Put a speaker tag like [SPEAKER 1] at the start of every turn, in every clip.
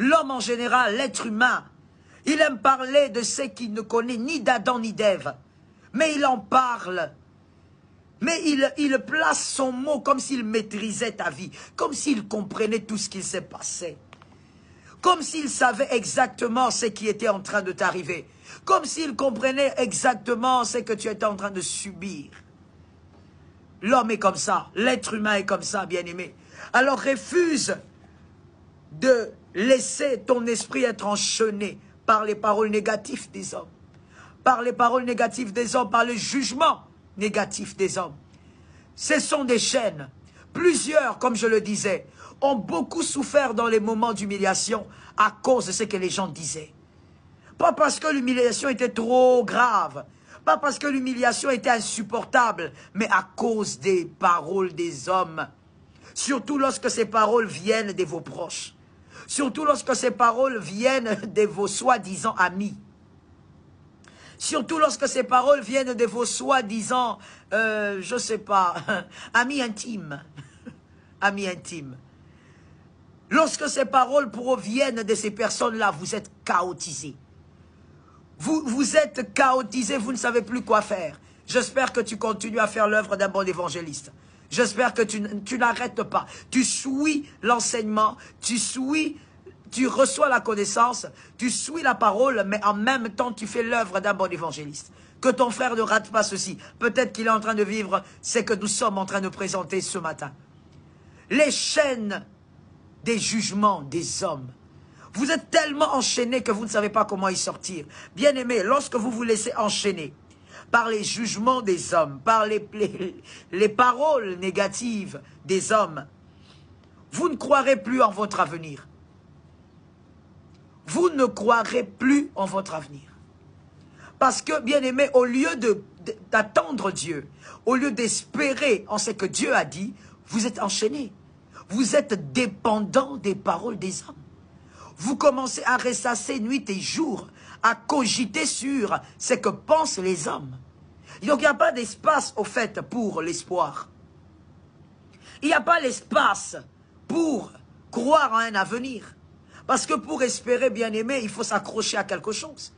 [SPEAKER 1] L'homme en général, l'être humain, il aime parler de ce qu'il ne connaît ni d'Adam ni d'Ève. Mais il en parle. Mais il place son mot comme s'il maîtrisait ta vie. Comme s'il comprenait tout ce qui s'est passé. Comme s'il savait exactement ce qui était en train de t'arriver. Comme s'il comprenait exactement ce que tu étais en train de subir. L'homme est comme ça. L'être humain est comme ça, bien-aimé. Alors refuse de laisser ton esprit être enchaîné par les paroles négatives des hommes. Par les paroles négatives des hommes, par le jugement négatif des hommes. Ce sont des chaînes. Plusieurs, comme je le disais, ont beaucoup souffert dans les moments d'humiliation à cause de ce que les gens disaient. Pas parce que l'humiliation était trop grave, pas parce que l'humiliation était insupportable, mais à cause des paroles des hommes. Surtout lorsque ces paroles viennent de vos proches. Surtout lorsque ces paroles viennent de vos soi-disant amis. Surtout lorsque ces paroles viennent de vos soi-disant, je ne sais pas, amis intimes. Amis intimes. Lorsque ces paroles proviennent de ces personnes-là, vous êtes chaotisés. Vous êtes chaotisés, vous ne savez plus quoi faire. J'espère que tu continues à faire l'œuvre d'un bon évangéliste. J'espère que tu n'arrêtes pas. Tu suis l'enseignement, tu reçois la connaissance, tu suis la parole, mais en même temps, tu fais l'œuvre d'un bon évangéliste. Que ton frère ne rate pas ceci. Peut-être qu'il est en train de vivre ce que nous sommes en train de présenter ce matin. Les chaînes des jugements des hommes. Vous êtes tellement enchaînés que vous ne savez pas comment y sortir. Bien-aimés, lorsque vous vous laissez enchaîner par les jugements des hommes, par les paroles négatives des hommes, vous ne croirez plus en votre avenir. Vous ne croirez plus en votre avenir. Parce que, bien-aimés, au lieu d'attendre Dieu, au lieu d'espérer en ce que Dieu a dit, vous êtes enchaînés. Vous êtes dépendants des paroles des hommes. Vous commencez à ressasser nuit et jour, à cogiter sur ce que pensent les hommes. Donc il n'y a pas d'espace au fait pour l'espoir. Il n'y a pas l'espace pour croire en un avenir. Parce que pour espérer, bien-aimé, il faut s'accrocher à quelque chose.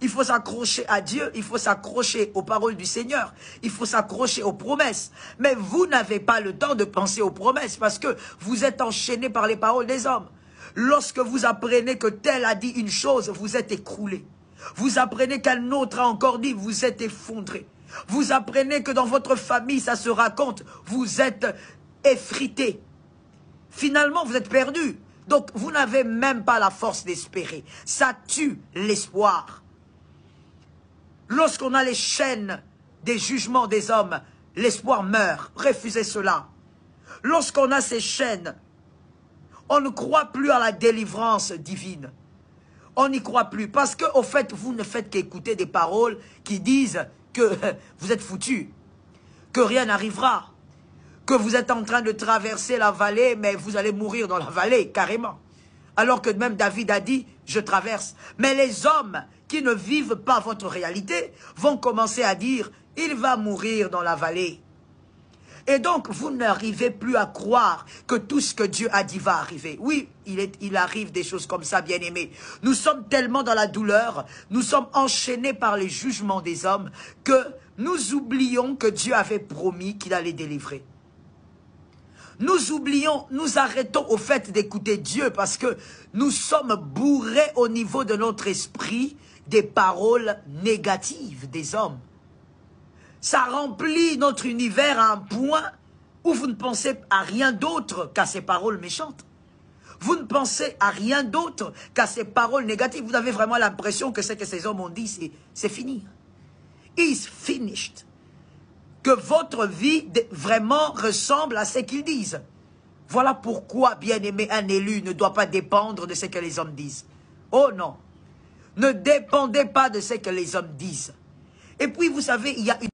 [SPEAKER 1] Il faut s'accrocher à Dieu, il faut s'accrocher aux paroles du Seigneur, il faut s'accrocher aux promesses. Mais vous n'avez pas le temps de penser aux promesses parce que vous êtes enchaîné par les paroles des hommes. Lorsque vous apprenez que tel a dit une chose, vous êtes écroulé. Vous apprenez qu'un autre a encore dit, vous êtes effondré. Vous apprenez que dans votre famille, ça se raconte, vous êtes effrité. Finalement, vous êtes perdu. Donc, vous n'avez même pas la force d'espérer. Ça tue l'espoir. Lorsqu'on a les chaînes des jugements des hommes, l'espoir meurt. Refusez cela. Lorsqu'on a ces chaînes, on ne croit plus à la délivrance divine. On n'y croit plus. Parce que, au fait, vous ne faites qu'écouter des paroles qui disent que vous êtes foutus, que rien n'arrivera, que vous êtes en train de traverser la vallée, mais vous allez mourir dans la vallée, carrément. Alors que même David a dit, je traverse. Mais les hommes qui ne vivent pas votre réalité vont commencer à dire, il va mourir dans la vallée. Et donc, vous n'arrivez plus à croire que tout ce que Dieu a dit va arriver. Oui, il arrive des choses comme ça, bien-aimés. Nous sommes tellement dans la douleur, nous sommes enchaînés par les jugements des hommes, que nous oublions que Dieu avait promis qu'il allait délivrer. Nous oublions, nous arrêtons au fait d'écouter Dieu parce que nous sommes bourrés au niveau de notre esprit des paroles négatives des hommes. Ça remplit notre univers à un point où vous ne pensez à rien d'autre qu'à ces paroles méchantes. Vous ne pensez à rien d'autre qu'à ces paroles négatives. Vous avez vraiment l'impression que ce que ces hommes ont dit, c'est fini. It's finished. Que votre vie vraiment ressemble à ce qu'ils disent. Voilà pourquoi, bien-aimé, un élu ne doit pas dépendre de ce que les hommes disent. Oh non. Ne dépendez pas de ce que les hommes disent. Et puis, vous savez, il y a une